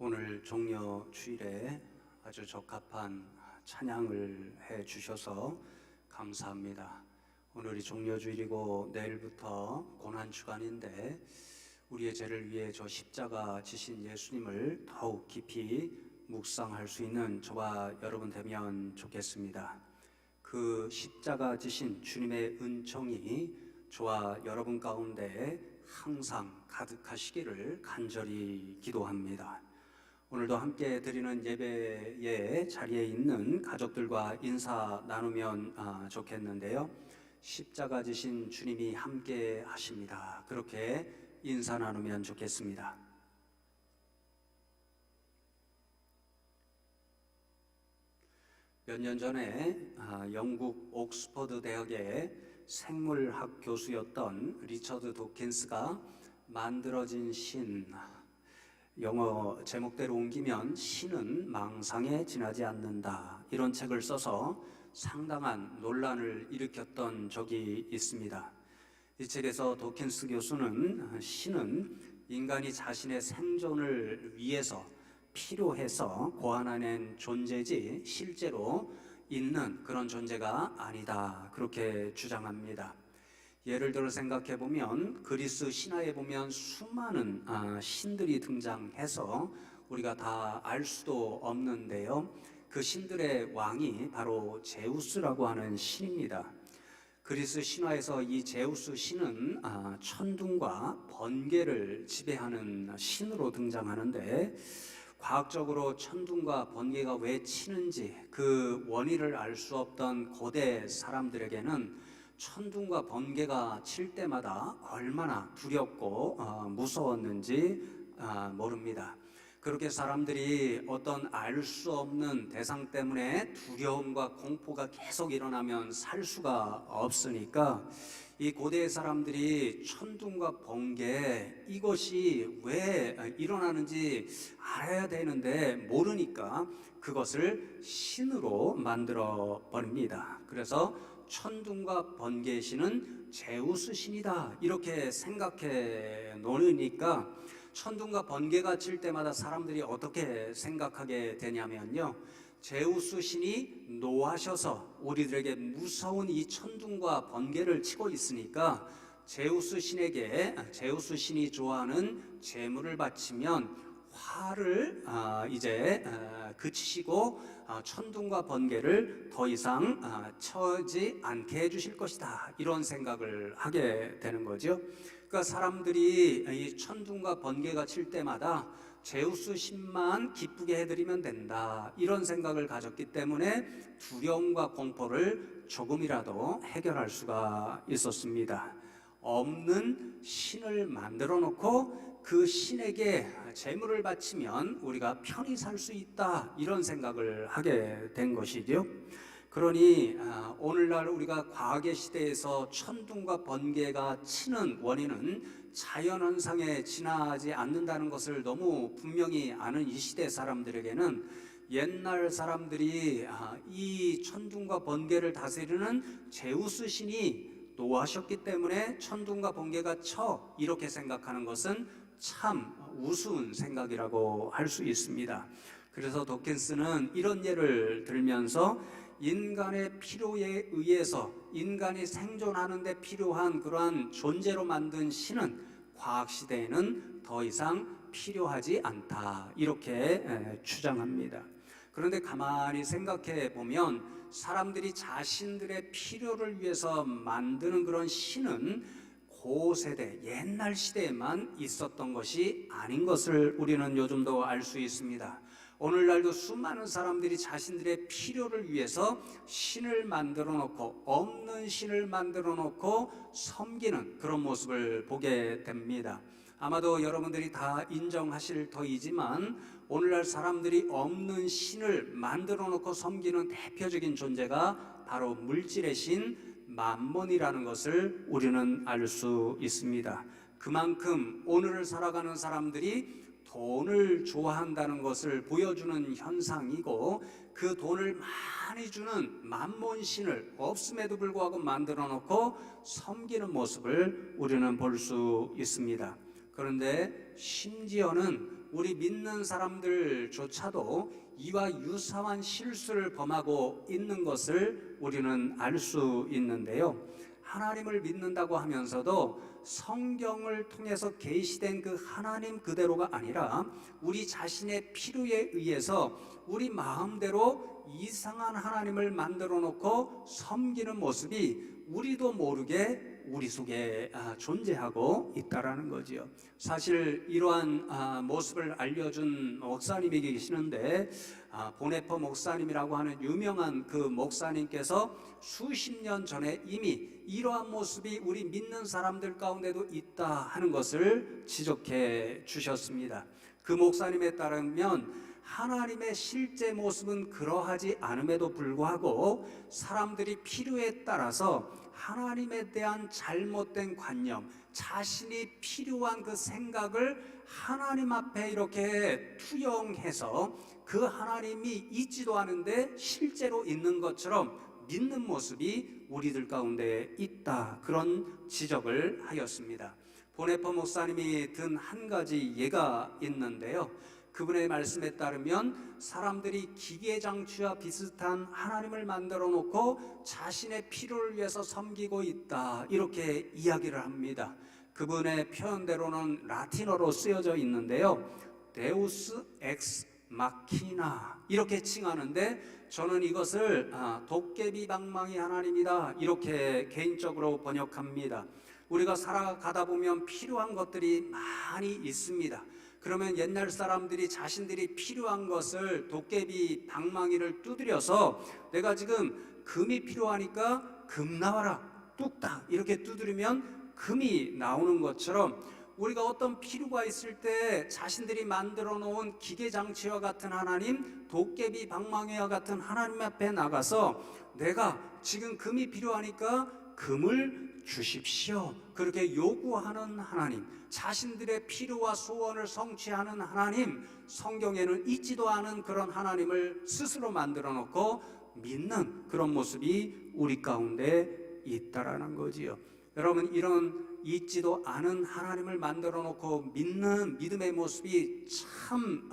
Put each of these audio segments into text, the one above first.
오늘 종려 주일에 아주 적합한 찬양을 해 주셔서 감사합니다. 오늘이 종려 주일이고 내일부터 고난 주간인데 우리의 죄를 위해 저 십자가 지신 예수님을 더욱 깊이 묵상할 수 있는 저와 여러분 되면 좋겠습니다. 그 십자가 지신 주님의 은총이 저와 여러분 가운데 항상 가득하시기를 간절히 기도합니다. 오늘도 함께 드리는 예배의 자리에 있는 가족들과 인사 나누면 좋겠는데요. 십자가 지신 주님이 함께 하십니다. 그렇게 인사 나누면 좋겠습니다. 몇 년 전에 영국 옥스퍼드 대학의 생물학 교수였던 리처드 도킨스가 만들어진 신, 영어 제목대로 옮기면 신은 망상에 지나지 않는다, 이런 책을 써서 상당한 논란을 일으켰던 적이 있습니다. 이 책에서 도킨스 교수는 신은 인간이 자신의 생존을 위해서 필요해서 고안해낸 존재지 실제로 있는 그런 존재가 아니다, 그렇게 주장합니다. 예를 들어 생각해 보면 그리스 신화에 보면 수많은 신들이 등장해서 우리가 다 알 수도 없는데요. 그 신들의 왕이 바로 제우스라고 하는 신입니다. 그리스 신화에서 이 제우스 신은 천둥과 번개를 지배하는 신으로 등장하는데, 과학적으로 천둥과 번개가 왜 치는지 그 원인을 알 수 없던 고대 사람들에게는 천둥과 번개가 칠 때마다 얼마나 두렵고 무서웠는지 모릅니다. 그렇게 사람들이 어떤 알 수 없는 대상 때문에 두려움과 공포가 계속 일어나면 살 수가 없으니까 이 고대 사람들이 천둥과 번개, 이것이 왜 일어나는지 알아야 되는데 모르니까 그것을 신으로 만들어 버립니다. 그래서 천둥과 번개의 신은 제우스 신이다, 이렇게 생각해 놓으니까 천둥과 번개가 칠 때마다 사람들이 어떻게 생각하게 되냐면요, 제우스 신이 노하셔서 우리들에게 무서운 이 천둥과 번개를 치고 있으니까 제우스 신이 좋아하는 제물을 바치면 화를 이제 그치시고 천둥과 번개를 더 이상 쳐지 않게 해주실 것이다, 이런 생각을 하게 되는 거죠. 그러니까 사람들이 이 천둥과 번개가 칠 때마다 제우스 신만 기쁘게 해드리면 된다, 이런 생각을 가졌기 때문에 두려움과 공포를 조금이라도 해결할 수가 있었습니다. 없는 신을 만들어 놓고 그 신에게 제물을 바치면 우리가 편히 살 수 있다, 이런 생각을 하게 된 것이죠. 그러니 오늘날 우리가 과학의 시대에서 천둥과 번개가 치는 원인은 자연현상에 지나지 않는다는 것을 너무 분명히 아는 이 시대 사람들에게는 옛날 사람들이 이 천둥과 번개를 다스리는 제우스 신이 노하셨기 때문에 천둥과 번개가 쳐, 이렇게 생각하는 것은 참 우스운 생각이라고 할 수 있습니다. 그래서 도킨스는 이런 예를 들면서 인간의 필요에 의해서 인간이 생존하는 데 필요한 그러한 존재로 만든 신은 과학시대에는 더 이상 필요하지 않다, 이렇게 주장합니다. 그런데 가만히 생각해 보면 사람들이 자신들의 필요를 위해서 만드는 그런 신은 고세대, 옛날 시대에만 있었던 것이 아닌 것을 우리는 요즘도 알 수 있습니다. 오늘날도 수많은 사람들이 자신들의 필요를 위해서 신을 만들어 놓고, 없는 신을 만들어 놓고 섬기는 그런 모습을 보게 됩니다. 아마도 여러분들이 다 인정하실 터이지만 오늘날 사람들이 없는 신을 만들어 놓고 섬기는 대표적인 존재가 바로 물질의 신 맘몬이라는 것을 우리는 알 수 있습니다. 그만큼 오늘을 살아가는 사람들이 돈을 좋아한다는 것을 보여주는 현상이고, 그 돈을 많이 주는 맘몬신을 없음에도 불구하고 만들어 놓고 섬기는 모습을 우리는 볼 수 있습니다. 그런데 심지어는 우리 믿는 사람들조차도 이와 유사한 실수를 범하고 있는 것을 우리는 알 수 있는데요. 하나님을 믿는다고 하면서도 성경을 통해서 계시된 그 하나님 그대로가 아니라 우리 자신의 필요에 의해서 우리 마음대로 이상한 하나님을 만들어 놓고 섬기는 모습이 우리도 모르게 우리 속에 존재하고 있다라는 거지요. 사실 이러한 모습을 알려준 목사님이 계시는데 보네퍼 목사님이라고 하는 유명한 그 목사님께서 수십 년 전에 이미 이러한 모습이 우리 믿는 사람들 가운데도 있다 하는 것을 지적해 주셨습니다. 그 목사님에 따르면 하나님의 실제 모습은 그러하지 않음에도 불구하고 사람들이 필요에 따라서 하나님에 대한 잘못된 관념, 자신이 필요한 그 생각을 하나님 앞에 이렇게 투영해서 그 하나님이 있지도 않은데 실제로 있는 것처럼 믿는 모습이 우리들 가운데 있다, 그런 지적을 하였습니다. 보네퍼 목사님이 든 한 가지 예가 있는데요. 그분의 말씀에 따르면 사람들이 기계장치와 비슷한 하나님을 만들어 놓고 자신의 필요를 위해서 섬기고 있다, 이렇게 이야기를 합니다. 그분의 표현대로는 라틴어로 쓰여져 있는데요, 데우스 엑스 마키나 이렇게 칭하는데 저는 이것을 도깨비 방망이 하나님이다, 이렇게 개인적으로 번역합니다. 우리가 살아가다 보면 필요한 것들이 많이 있습니다. 그러면 옛날 사람들이 자신들이 필요한 것을 도깨비 방망이를 두드려서 내가 지금 금이 필요하니까 금 나와라, 뚝딱 이렇게 두드리면 금이 나오는 것처럼 우리가 어떤 필요가 있을 때 자신들이 만들어 놓은 기계장치와 같은 하나님, 도깨비 방망이와 같은 하나님 앞에 나가서 내가 지금 금이 필요하니까 금을 주십시오, 그렇게 요구하는 하나님, 자신들의 필요와 소원을 성취하는 하나님, 성경에는 있지도 않은 그런 하나님을 스스로 만들어 놓고 믿는 그런 모습이 우리 가운데 있다라는 거지요. 여러분, 이런 있지도 않은 하나님을 만들어 놓고 믿는 믿음의 모습이 참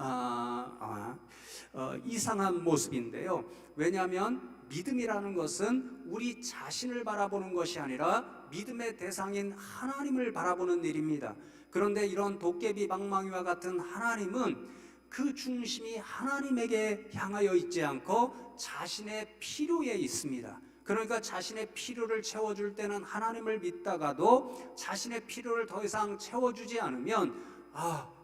이상한 모습인데요. 왜냐하면 믿음이라는 것은 우리 자신을 바라보는 것이 아니라 믿음의 대상인 하나님을 바라보는 일입니다. 그런데 이런 도깨비 방망이와 같은 하나님은 그 중심이 하나님에게 향하여 있지 않고 자신의 필요에 있습니다. 그러니까 자신의 필요를 채워줄 때는 하나님을 믿다가도 자신의 필요를 더 이상 채워주지 않으면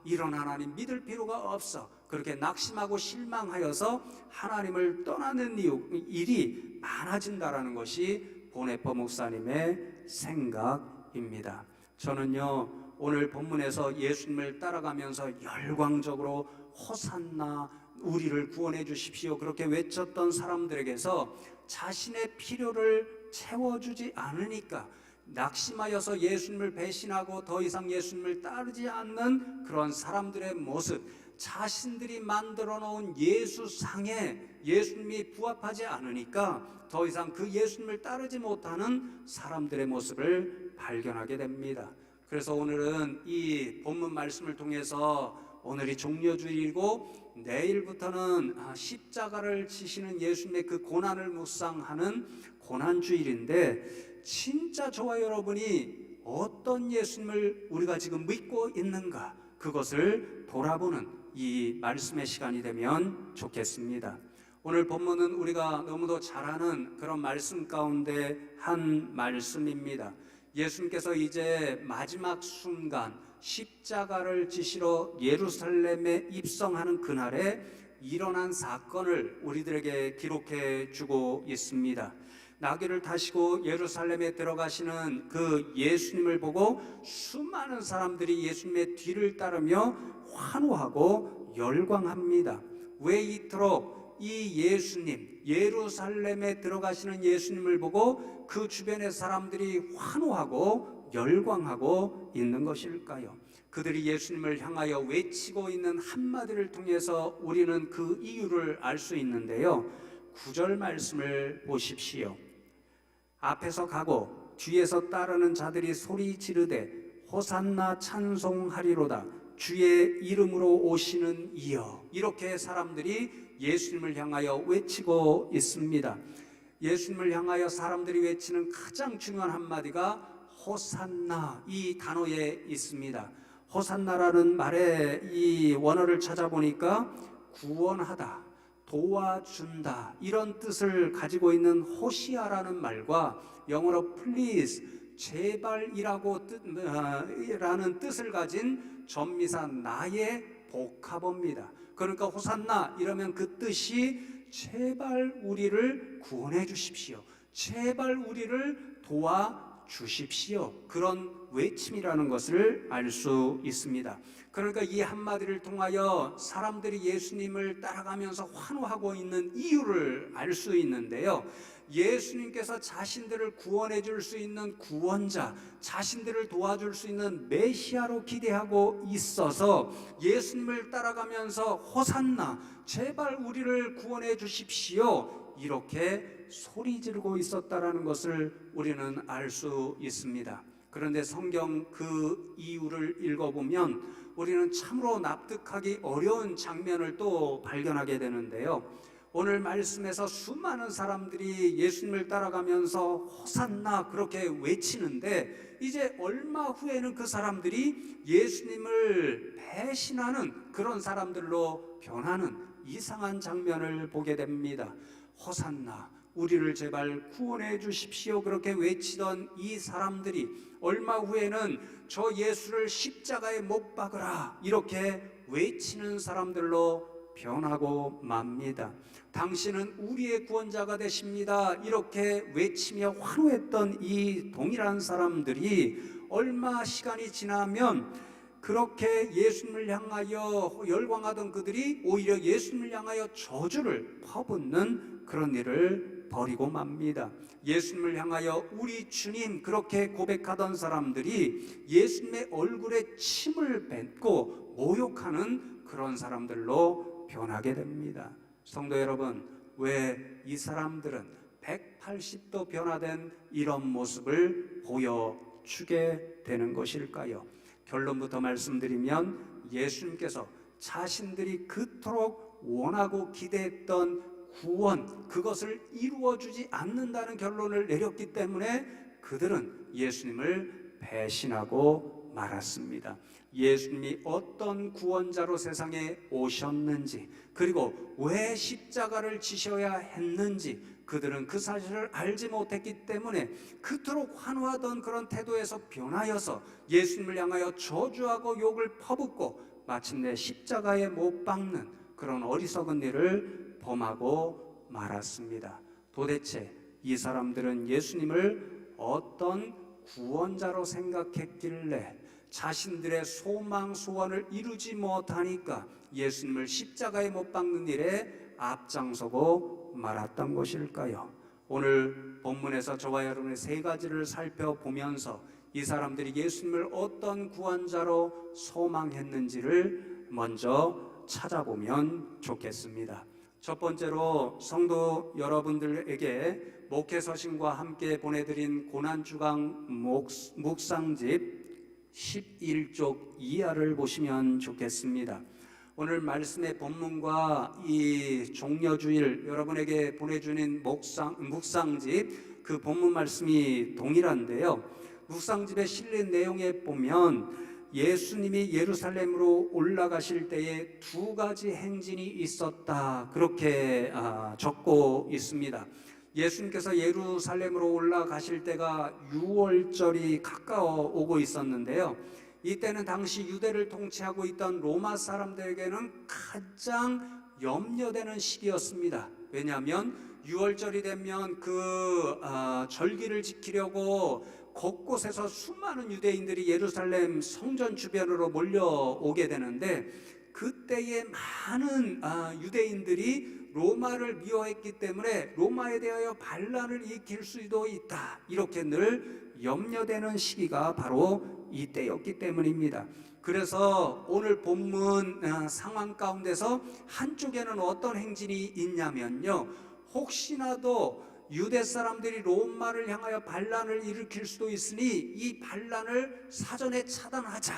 이런 하나님 믿을 필요가 없어, 그렇게 낙심하고 실망하여서 하나님을 떠나는 일이 많아진다라는 것이 보네퍼 목사님의 생각입니다. 저는요, 오늘 본문에서 예수님을 따라가면서 열광적으로 호산나 우리를 구원해 주십시오 그렇게 외쳤던 사람들에게서 자신의 필요를 채워주지 않으니까 낙심하여서 예수님을 배신하고 더 이상 예수님을 따르지 않는 그런 사람들의 모습, 자신들이 만들어 놓은 예수상에 예수님이 부합하지 않으니까 더 이상 그 예수님을 따르지 못하는 사람들의 모습을 발견하게 됩니다. 그래서 오늘은 이 본문 말씀을 통해서 오늘이 종려주일이고 내일부터는 십자가를 지시는 예수님의 그 고난을 묵상하는 고난주일인데, 진짜 저와 여러분이 어떤 예수님을 우리가 지금 믿고 있는가, 그것을 돌아보는 이 말씀의 시간이 되면 좋겠습니다. 오늘 본문은 우리가 너무도 잘 아는 그런 말씀 가운데 한 말씀입니다. 예수님께서 이제 마지막 순간 십자가를 지시러 예루살렘에 입성하는 그날에 일어난 사건을 우리들에게 기록해 주고 있습니다. 나귀를 타시고 예루살렘에 들어가시는 그 예수님을 보고 수많은 사람들이 예수님의 뒤를 따르며 환호하고 열광합니다. 왜 이토록 이 예수님, 예루살렘에 들어가시는 예수님을 보고 그 주변의 사람들이 환호하고 열광하고 있는 것일까요? 그들이 예수님을 향하여 외치고 있는 한마디를 통해서 우리는 그 이유를 알 수 있는데요. 9절 말씀을 보십시오. 앞에서 가고 뒤에서 따르는 자들이 소리 지르되 호산나 찬송하리로다. 주의 이름으로 오시는 이여, 이렇게 사람들이 예수님을 향하여 외치고 있습니다. 예수님을 향하여 사람들이 외치는 가장 중요한 한마디가 호산나, 이 단어에 있습니다. 호산나라는 말의 이 원어를 찾아보니까 구원하다, 도와준다, 이런 뜻을 가지고 있는 호시아라는 말과 영어로 please, 제발이라고 라는 뜻을 가진 전미사 나의 복합어입니다. 그러니까 호산나 이러면 그 뜻이 제발 우리를 구원해 주십시오, 제발 우리를 도와주십시오, 그런 외침이라는 것을 알 수 있습니다. 그러니까 이 한마디를 통하여 사람들이 예수님을 따라가면서 환호하고 있는 이유를 알 수 있는데요, 예수님께서 자신들을 구원해 줄 수 있는 구원자, 자신들을 도와줄 수 있는 메시아로 기대하고 있어서 예수님을 따라가면서 호산나, 제발 우리를 구원해 주십시오, 이렇게 소리 지르고 있었다라는 것을 우리는 알 수 있습니다. 그런데 성경 그 이유를 읽어보면 우리는 참으로 납득하기 어려운 장면을 또 발견하게 되는데요, 오늘 말씀에서 수많은 사람들이 예수님을 따라가면서 호산나 그렇게 외치는데 이제 얼마 후에는 그 사람들이 예수님을 배신하는 그런 사람들로 변하는 이상한 장면을 보게 됩니다. 호산나, 우리를 제발 구원해 주십시오, 그렇게 외치던 이 사람들이 얼마 후에는 저 예수를 십자가에 못 박으라, 이렇게 외치는 사람들로 변하고 맙니다. 당신은 우리의 구원자가 되십니다, 이렇게 외치며 환호했던 이 동일한 사람들이 얼마 시간이 지나면 그렇게 예수님을 향하여 열광하던 그들이 오히려 예수님을 향하여 저주를 퍼붓는 그런 일을 벌이고 맙니다. 예수님을 향하여 우리 주님 그렇게 고백하던 사람들이 예수님의 얼굴에 침을 뱉고 모욕하는 그런 사람들로 변하게 됩니다. 성도 여러분, 왜 이 사람들은 180도 변화된 이런 모습을 보여주게 되는 것일까요? 결론부터 말씀드리면 예수님께서 자신들이 그토록 원하고 기대했던 구원, 그것을 이루어주지 않는다는 결론을 내렸기 때문에 그들은 예수님을 배신하고 말았습니다. 예수님이 어떤 구원자로 세상에 오셨는지, 그리고 왜 십자가를 지셔야 했는지 그들은 그 사실을 알지 못했기 때문에 그토록 환호하던 그런 태도에서 변하여서 예수님을 향하여 저주하고 욕을 퍼붓고 마침내 십자가에 못 박는 그런 어리석은 일을 범하고 말았습니다. 도대체 이 사람들은 예수님을 어떤 구원자로 생각했길래 자신들의 소망 소원을 이루지 못하니까 예수님을 십자가에 못 박는 일에 앞장서고 말았던 것일까요? 오늘 본문에서 저와 여러분의 세 가지를 살펴보면서 이 사람들이 예수님을 어떤 구원자로 소망했는지를 먼저 찾아보면 좋겠습니다. 첫 번째로 성도 여러분들에게 목회서신과 함께 보내드린 고난주간 묵상집 11쪽 이하를 보시면 좋겠습니다. 오늘 말씀의 본문과 이 종려주일 여러분에게 보내주는 묵상집 그 본문 말씀이 동일한데요, 묵상집에 실린 내용에 보면 예수님이 예루살렘으로 올라가실 때에 두 가지 행진이 있었다, 그렇게 적고 있습니다. 예수님께서 예루살렘으로 올라가실 때가 유월절이 가까워 오고 있었는데요, 이때는 당시 유대를 통치하고 있던 로마 사람들에게는 가장 염려되는 시기였습니다. 왜냐하면 유월절이 되면 그 절기를 지키려고 곳곳에서 수많은 유대인들이 예루살렘 성전 주변으로 몰려오게 되는데 그때에 많은 유대인들이 로마를 미워했기 때문에 로마에 대하여 반란을 일으킬 수도 있다, 이렇게 늘 염려되는 시기가 바로 이때였기 때문입니다. 그래서 오늘 본문 상황 가운데서 한쪽에는 어떤 행진이 있냐면요, 혹시나도 유대 사람들이 로마를 향하여 반란을 일으킬 수도 있으니 이 반란을 사전에 차단하자,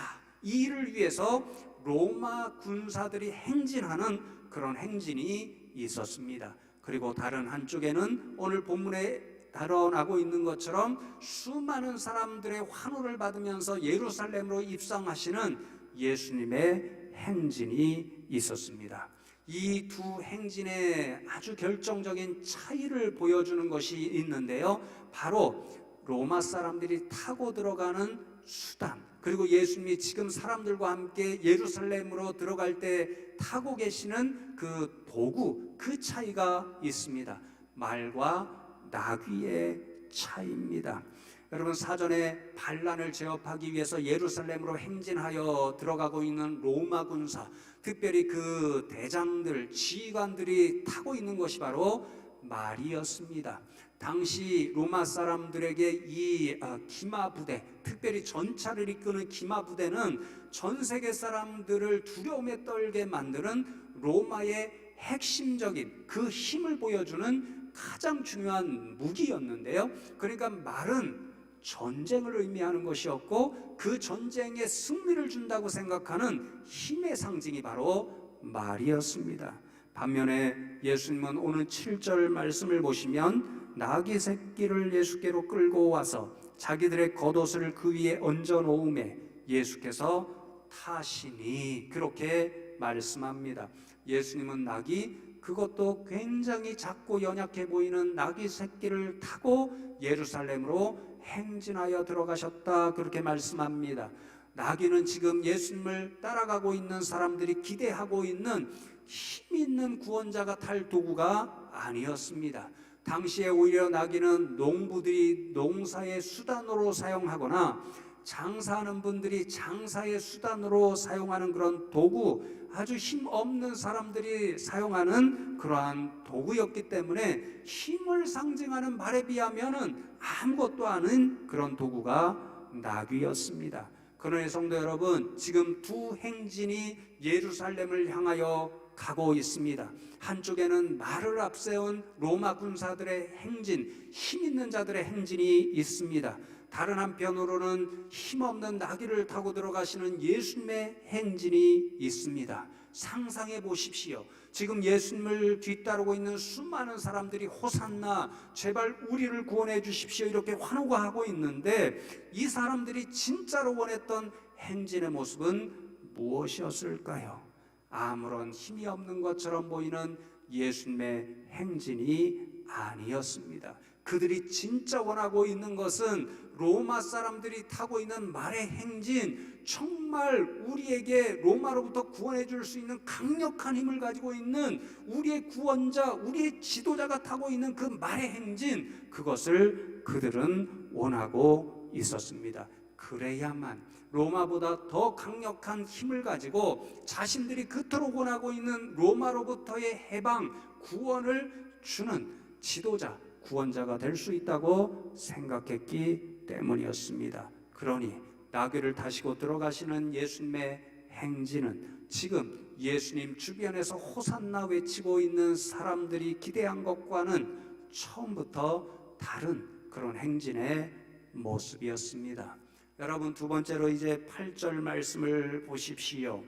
이 일을 위해서 로마 군사들이 행진하는 그런 행진이 있었습니다. 그리고 다른 한쪽에는 오늘 본문에 드러나고 있는 것처럼 수많은 사람들의 환호를 받으면서 예루살렘으로 입성하시는 예수님의 행진이 있었습니다. 이 두 행진의 아주 결정적인 차이를 보여주는 것이 있는데요, 바로 로마 사람들이 타고 들어가는 수단, 그리고 예수님이 지금 사람들과 함께 예루살렘으로 들어갈 때 타고 계시는 그 도구, 그 차이가 있습니다. 말과 나귀의 차이입니다. 여러분, 사전에 반란을 제압하기 위해서 예루살렘으로 행진하여 들어가고 있는 로마 군사, 특별히 그 대장들, 지휘관들이 타고 있는 것이 바로 말이었습니다. 당시 로마 사람들에게 이 기마 부대, 특별히 전차를 이끄는 기마 부대는 전 세계 사람들을 두려움에 떨게 만드는 로마의 핵심적인 그 힘을 보여주는 가장 중요한 무기였는데요, 그러니까 말은 전쟁을 의미하는 것이었고 그 전쟁에 승리를 준다고 생각하는 힘의 상징이 바로 말이었습니다. 반면에 예수님은 오늘 7절 말씀을 보시면 나귀 새끼를 예수께로 끌고 와서 자기들의 겉옷을 그 위에 얹어 놓음에 예수께서 타시니, 그렇게 말씀합니다. 예수님은 나귀, 그것도 굉장히 작고 연약해 보이는 나귀 새끼를 타고 예루살렘으로 행진하여 들어가셨다, 그렇게 말씀합니다. 나귀는 지금 예수님을 따라가고 있는 사람들이 기대하고 있는 힘 있는 구원자가 탈 도구가 아니었습니다. 당시에 오히려 나귀는 농부들이 농사의 수단으로 사용하거나 장사하는 분들이 장사의 수단으로 사용하는 그런 도구, 아주 힘없는 사람들이 사용하는 그러한 도구였기 때문에 힘을 상징하는 말에 비하면 아무것도 아닌 그런 도구가 나귀였습니다. 그러니 성도 여러분, 지금 두 행진이 예루살렘을 향하여 가고 있습니다. 한쪽에는 말을 앞세운 로마 군사들의 행진, 힘 있는 자들의 행진이 있습니다. 다른 한편으로는 힘없는 나귀를 타고 들어가시는 예수님의 행진이 있습니다. 상상해 보십시오. 지금 예수님을 뒤따르고 있는 수많은 사람들이 호산나, 제발 우리를 구원해 주십시오, 이렇게 환호가 하고 있는데 이 사람들이 진짜로 원했던 행진의 모습은 무엇이었을까요? 아무런 힘이 없는 것처럼 보이는 예수님의 행진이 아니었습니다. 그들이 진짜 원하고 있는 것은 로마 사람들이 타고 있는 말의 행진, 정말 우리에게 로마로부터 구원해 줄 수 있는 강력한 힘을 가지고 있는 우리의 구원자, 우리의 지도자가 타고 있는 그 말의 행진, 그것을 그들은 원하고 있었습니다. 그래야만 로마보다 더 강력한 힘을 가지고 자신들이 그토록 원하고 있는 로마로부터의 해방, 구원을 주는 지도자, 구원자가 될 수 있다고 생각했기 때문이었습니다. 그러니 나귀를 타시고 들어가시는 예수님의 행진은 지금 예수님 주변에서 호산나 외치고 있는 사람들이 기대한 것과는 처음부터 다른 그런 행진의 모습이었습니다. 여러분, 두 번째로 이제 8절 말씀을 보십시오.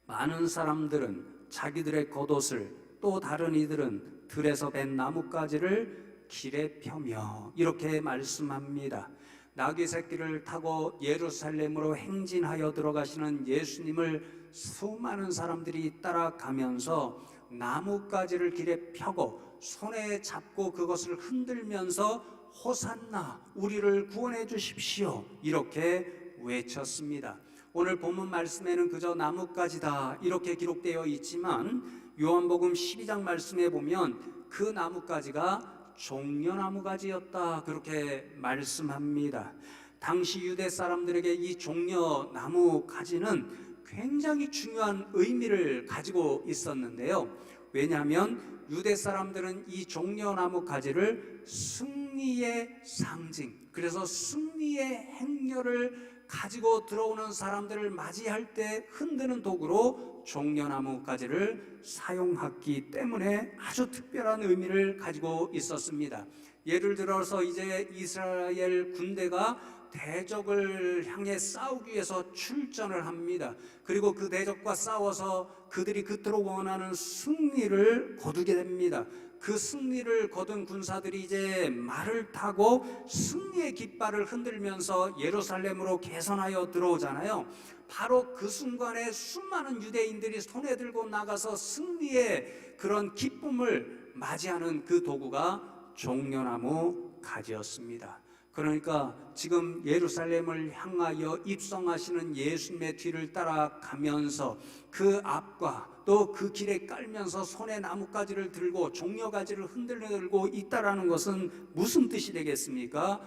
많은 사람들은 자기들의 겉옷을, 또 다른 이들은 들에서 벤 나뭇가지를 길에 펴며, 이렇게 말씀합니다. 나귀 새끼를 타고 예루살렘으로 행진하여 들어가시는 예수님을 수많은 사람들이 따라가면서 나뭇가지를 길에 펴고 손에 잡고 그것을 흔들면서 호산나, 우리를 구원해 주십시오, 이렇게 외쳤습니다. 오늘 본문 말씀에는 그저 나뭇가지다 이렇게 기록되어 있지만 요한복음 12장 말씀에 보면 그 나뭇가지가 종려나무가지였다, 그렇게 말씀합니다. 당시 유대 사람들에게 이 종려나무가지는 굉장히 중요한 의미를 가지고 있었는데요. 왜냐하면 유대 사람들은 이 종려나무 가지를 승리의 상징, 그래서 승리의 행렬을 가지고 들어오는 사람들을 맞이할 때 흔드는 도구로 종려나무 가지를 사용했기 때문에 아주 특별한 의미를 가지고 있었습니다. 예를 들어서 이제 이스라엘 군대가 대적을 향해 싸우기 위해서 출전을 합니다. 그리고 그 대적과 싸워서 그들이 그토록 원하는 승리를 거두게 됩니다. 그 승리를 거둔 군사들이 이제 말을 타고 승리의 깃발을 흔들면서 예루살렘으로 개선하여 들어오잖아요. 바로 그 순간에 수많은 유대인들이 손에 들고 나가서 승리의 그런 기쁨을 맞이하는 그 도구가 종려나무 가지였습니다. 그러니까 지금 예루살렘을 향하여 입성하시는 예수님의 뒤를 따라가면서 그 앞과 또 그 길에 깔면서 손에 나뭇가지를 들고 종려가지를 흔들고 있다라는 것은 무슨 뜻이 되겠습니까?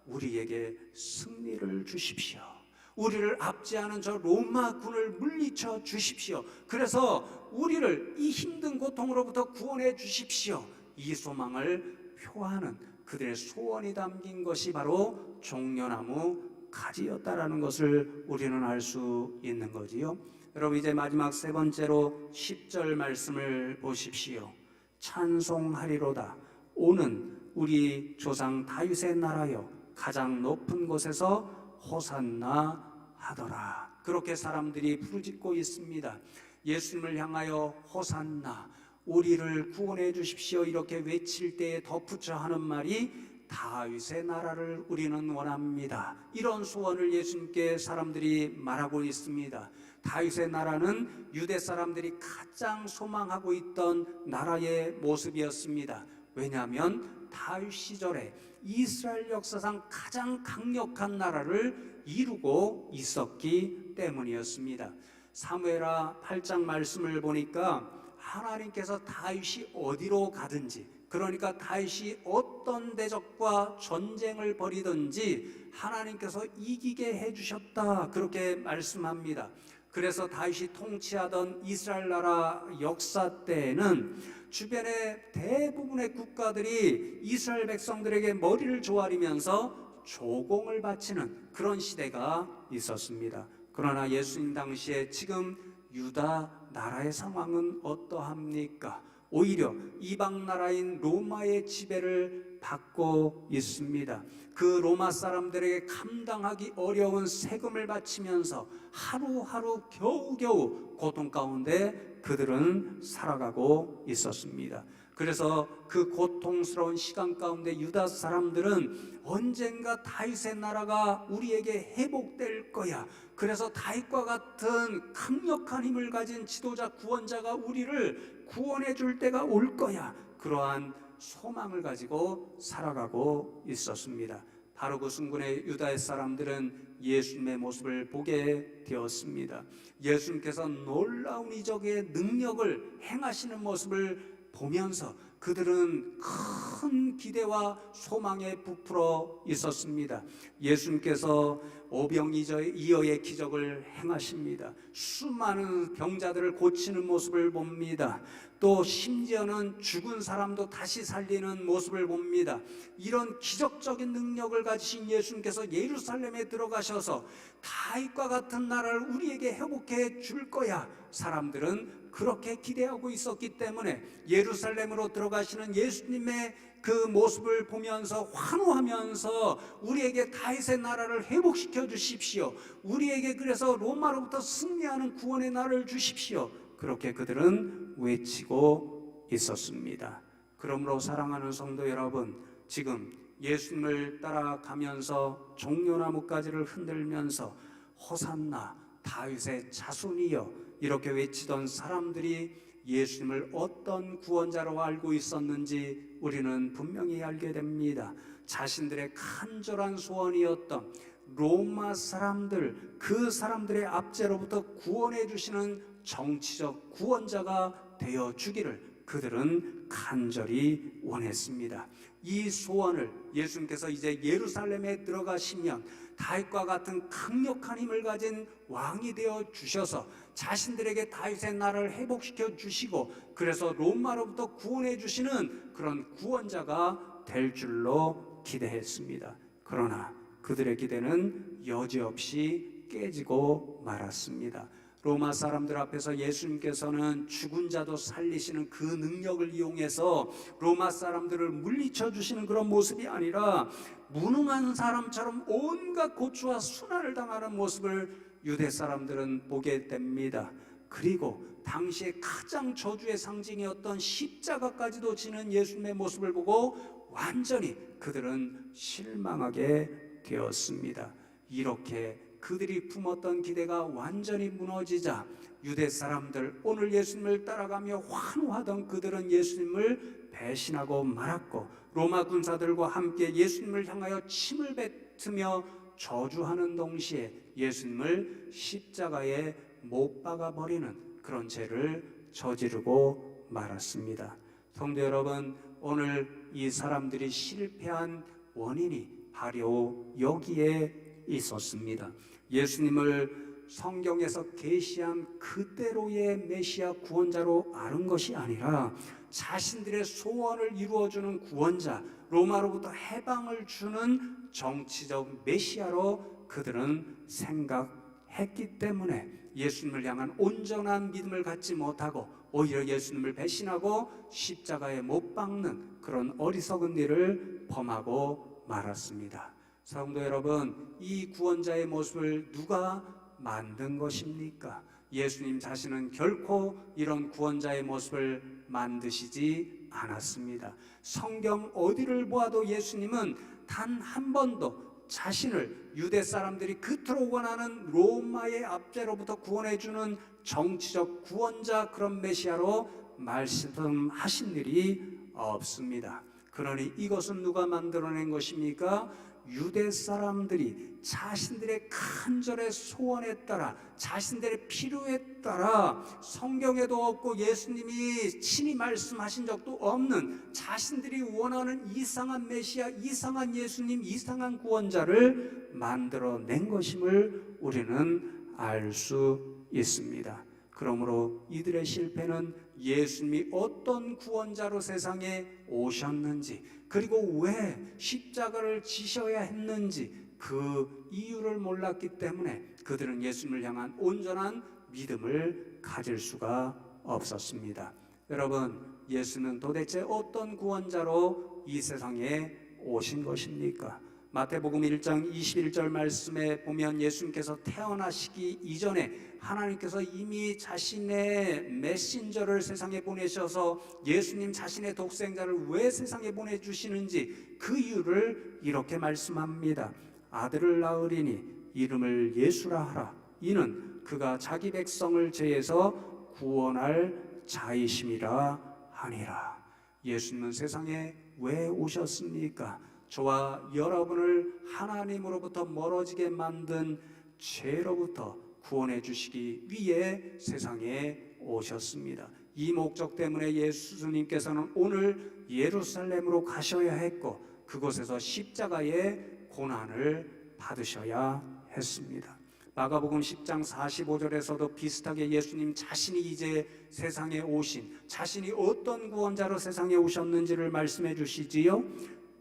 우리에게 승리를 주십시오. 우리를 압제하는 저 로마군을 물리쳐 주십시오. 그래서 우리를 이 힘든 고통으로부터 구원해 주십시오. 이 소망을 표하는 그들의 소원이 담긴 것이 바로 종려나무 가지였다라는 것을 우리는 알 수 있는 거지요. 여러분, 이제 마지막 세 번째로 10절 말씀을 보십시오. 찬송하리로다. 오는 우리 조상 다윗의 나라여 가장 높은 곳에서 호산나 하더라. 그렇게 사람들이 부르짖고 있습니다. 예수님을 향하여 호산나, 우리를 구원해 주십시오, 이렇게 외칠 때에 덧붙여 하는 말이 다윗의 나라를 우리는 원합니다. 이런 소원을 예수님께 사람들이 말하고 있습니다. 다윗의 나라는 유대 사람들이 가장 소망하고 있던 나라의 모습이었습니다. 왜냐하면 다윗 시절에 이스라엘 역사상 가장 강력한 나라를 이루고 있었기 때문이었습니다. 사무엘하 8장 말씀을 보니까 하나님께서 다윗이 어디로 가든지, 그러니까 다윗이 어떤 대적과 전쟁을 벌이든지 하나님께서 이기게 해주셨다, 그렇게 말씀합니다. 그래서 다윗이 통치하던 이스라엘 나라 역사 때에는 주변의 대부분의 국가들이 이스라엘 백성들에게 머리를 조아리면서 조공을 바치는 그런 시대가 있었습니다. 그러나 예수님 당시에 지금 유다 나라의 상황은 어떠합니까? 오히려 이방 나라인 로마의 지배를 받고 있습니다. 그 로마 사람들에게 감당하기 어려운 세금을 바치면서 하루하루 겨우겨우 고통 가운데 그들은 살아가고 있었습니다. 그래서 그 고통스러운 시간 가운데 유다 사람들은 언젠가 다윗의 나라가 우리에게 회복될 거야. 그래서 다윗과 같은 강력한 힘을 가진 지도자, 구원자가 우리를 구원해 줄 때가 올 거야. 그러한 소망을 가지고 살아가고 있었습니다. 바로 그 순간에 유다의 사람들은 예수님의 모습을 보게 되었습니다. 예수님께서 놀라운 이적의 능력을 행하시는 모습을 보면서 그들은 큰 기대와 소망에 부풀어 있었습니다. 예수님께서 오병이어의 기적을 행하십니다. 수많은 병자들을 고치는 모습을 봅니다. 또 심지어는 죽은 사람도 다시 살리는 모습을 봅니다. 이런 기적적인 능력을 가지신 예수님께서 예루살렘에 들어가셔서 다윗과 같은 나라를 우리에게 회복해 줄 거야. 사람들은 그렇게 기대하고 있었기 때문에 예루살렘으로 들어가시는 예수님의 그 모습을 보면서 환호하면서 우리에게 다윗의 나라를 회복시켜 주십시오. 우리에게 그래서 로마로부터 승리하는 구원의 나라를 주십시오. 그렇게 그들은 외치고 있었습니다. 그러므로 사랑하는 성도 여러분, 지금 예수님을 따라가면서 종려나무가지를 흔들면서 호산나 다윗의 자손이여 이렇게 외치던 사람들이 예수님을 어떤 구원자로 알고 있었는지 우리는 분명히 알게 됩니다. 자신들의 간절한 소원이었던 로마 사람들, 그 사람들의 압제로부터 구원해 주시는 정치적 구원자가 되어 주기를 그들은 간절히 원했습니다. 이 소원을 예수님께서 이제 예루살렘에 들어가시면 다윗과 같은 강력한 힘을 가진 왕이 되어 주셔서 자신들에게 다윗의 나라를 회복시켜 주시고 그래서 로마로부터 구원해 주시는 그런 구원자가 될 줄로 기대했습니다. 그러나 그들의 기대는 여지없이 깨지고 말았습니다. 로마 사람들 앞에서 예수님께서는 죽은 자도 살리시는 그 능력을 이용해서 로마 사람들을 물리쳐 주시는 그런 모습이 아니라 무능한 사람처럼 온갖 고초와 순환을 당하는 모습을 유대 사람들은 보게 됩니다. 그리고 당시에 가장 저주의 상징이었던 십자가까지도 지는 예수님의 모습을 보고 완전히 그들은 실망하게 되었습니다. 이렇게 그들이 품었던 기대가 완전히 무너지자 유대 사람들, 오늘 예수님을 따라가며 환호하던 그들은 예수님을 배신하고 말았고, 로마 군사들과 함께 예수님을 향하여 침을 뱉으며 저주하는 동시에 예수님을 십자가에 못 박아 버리는 그런 죄를 저지르고 말았습니다. 성도 여러분, 오늘 이 사람들이 실패한 원인이 바로 여기에 있었습니다. 예수님을 성경에서 계시한 그대로의 메시아 구원자로 아는 것이 아니라 자신들의 소원을 이루어주는 구원자, 로마로부터 해방을 주는 정치적 메시아로 그들은 생각했기 때문에 예수님을 향한 온전한 믿음을 갖지 못하고 오히려 예수님을 배신하고 십자가에 못 박는 그런 어리석은 일을 범하고 말았습니다. 성도 여러분, 이 구원자의 모습을 누가 만든 것입니까? 예수님 자신은 결코 이런 구원자의 모습을 만드시지 않았습니다. 성경 어디를 보아도 예수님은 단 한 번도 자신을 유대 사람들이 그토록 원하는 로마의 압제로부터 구원해주는 정치적 구원자, 그런 메시아로 말씀하신 일이 없습니다. 그러니 이것은 누가 만들어낸 것입니까? 유대 사람들이 자신들의 간절의 소원에 따라, 자신들의 필요에 따라, 성경에도 없고 예수님이 친히 말씀하신 적도 없는 자신들이 원하는 이상한 메시아, 이상한 예수님, 이상한 구원자를 만들어낸 것임을 우리는 알 수 있습니다. 그러므로 이들의 실패는 예수님이 어떤 구원자로 세상에 오셨는지, 그리고 왜 십자가를 지셔야 했는지 그 이유를 몰랐기 때문에 그들은 예수님을 향한 온전한 믿음을 가질 수가 없었습니다. 여러분, 예수는 도대체 어떤 구원자로 이 세상에 오신 것입니까? 마태복음 1장 21절 말씀에 보면 예수님께서 태어나시기 이전에 하나님께서 이미 자신의 메신저를 세상에 보내셔서 예수님 자신의 독생자를 왜 세상에 보내주시는지 그 이유를 이렇게 말씀합니다. 아들을 낳으리니 이름을 예수라 하라. 이는 그가 자기 백성을 죄에서 구원할 자이심이라 하니라. 예수님은 세상에 왜 오셨습니까? 저와 여러분을 하나님으로부터 멀어지게 만든 죄로부터 구원해 주시기 위해 세상에 오셨습니다. 이 목적 때문에 예수님께서는 오늘 예루살렘으로 가셔야 했고 그곳에서 십자가의 고난을 받으셔야 했습니다. 마가복음 10장 45절에서도 비슷하게 예수님 자신이 이제 세상에 오신, 자신이 어떤 구원자로 세상에 오셨는지를 말씀해 주시지요.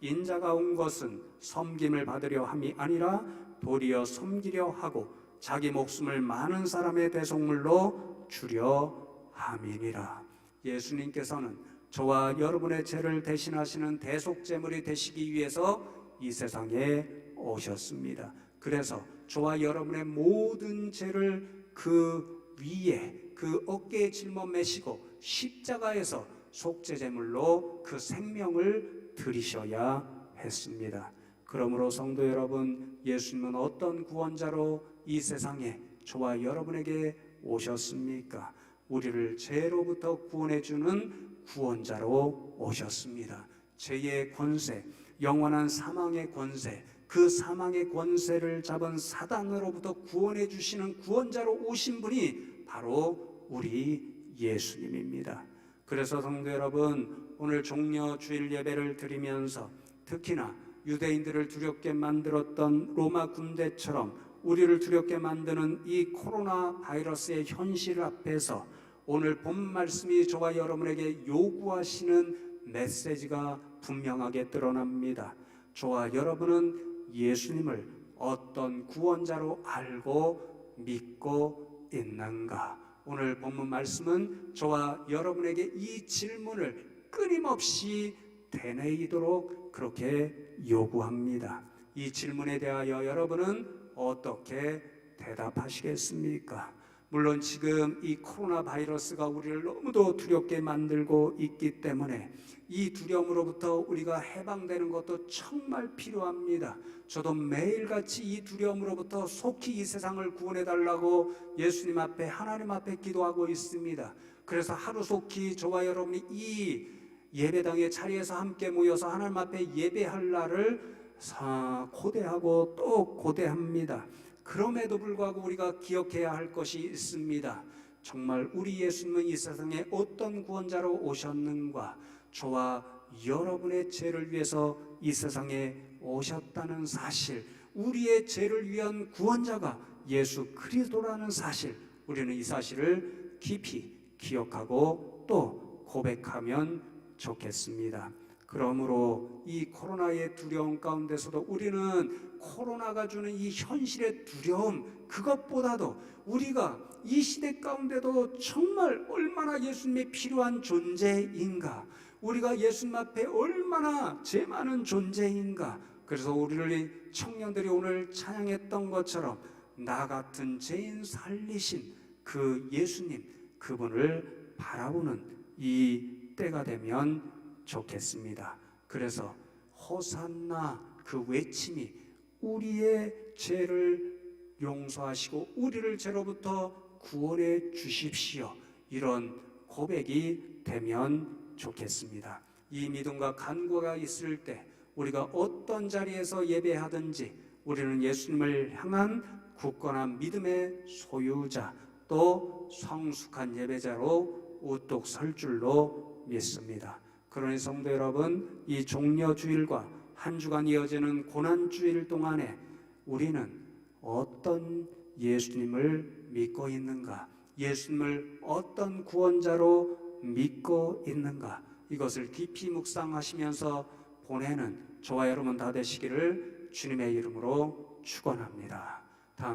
인자가 온 것은 섬김을 받으려 함이 아니라 도리어 섬기려 하고 자기 목숨을 많은 사람의 대속물로 주려 함이니라. 예수님께서는 저와 여러분의 죄를 대신하시는 대속제물이 되시기 위해서 이 세상에 오셨습니다. 그래서 저와 여러분의 모든 죄를 그 위에, 그 어깨에 짊어매시고 십자가에서 속죄제물로 그 생명을 드리셔야 했습니다. 그러므로 성도 여러분, 예수님은 어떤 구원자로 이 세상에 저와 여러분에게 오셨습니까? 우리를 죄로부터 구원해 주는 구원자로 오셨습니다. 죄의 권세, 영원한 사망의 권세, 그 사망의 권세를 잡은 사단으로부터 구원해 주시는 구원자로 오신 분이 바로 우리 예수님입니다. 그래서 성도 여러분, 오늘 종려 주일 예배를 드리면서 특히나 유대인들을 두렵게 만들었던 로마 군대처럼 우리를 두렵게 만드는 이 코로나 바이러스의 현실 앞에서 오늘 본 말씀이 저와 여러분에게 요구하시는 메시지가 분명하게 드러납니다. 저와 여러분은 예수님을 어떤 구원자로 알고 믿고 있는가? 오늘 본문 말씀은 저와 여러분에게 이 질문을 끊임없이 되뇌이도록 그렇게 요구합니다. 이 질문에 대하여 여러분은 어떻게 대답하시겠습니까? 물론 지금 이 코로나 바이러스가 우리를 너무도 두렵게 만들고 있기 때문에 이 두려움으로부터 우리가 해방되는 것도 정말 필요합니다. 저도 매일같이 이 두려움으로부터 속히 이 세상을 구원해 달라고 예수님 앞에, 하나님 앞에 기도하고 있습니다. 그래서 하루속히 저와 여러분이 이 예배당의 자리에서 함께 모여서 하나님 앞에 예배할 날을 고대하고 또 고대합니다. 그럼에도 불구하고 우리가 기억해야 할 것이 있습니다. 정말 우리 예수님은 이 세상에 어떤 구원자로 오셨는가? 저와 여러분의 죄를 위해서 이 세상에 오셨다는 사실, 우리의 죄를 위한 구원자가 예수 그리스도라는 사실, 우리는 이 사실을 깊이 기억하고 또 고백하면 좋겠습니다. 그러므로 이 코로나의 두려움 가운데서도 우리는 코로나가 주는 이 현실의 두려움, 그것보다도 우리가 이 시대 가운데도 정말 얼마나 예수님이 필요한 존재인가, 우리가 예수님 앞에 얼마나 죄 많은 존재인가. 그래서 우리를 청년들이 오늘 찬양했던 것처럼 나 같은 죄인 살리신 그 예수님, 그분을 바라보는 이 때가 되면 좋겠습니다. 그래서 호산나 그 외침이 우리의 죄를 용서하시고 우리를 죄로부터 구원해 주십시오, 이런 고백이 되면 좋겠습니다. 이 믿음과 간구가 있을 때 우리가 어떤 자리에서 예배하든지 우리는 예수님을 향한 굳건한 믿음의 소유자, 또 성숙한 예배자로 우뚝 설 줄로 믿습니다. 그러니 성도 여러분, 이 종려주일과 한 주간 이어지는 고난주일 동안에 우리는 어떤 예수님을 믿고 있는가? 예수님을 어떤 구원자로 믿고 있는가? 이것을 깊이 묵상하시면서 보내는 저와 여러분 다 되시기를 주님의 이름으로 축원합니다.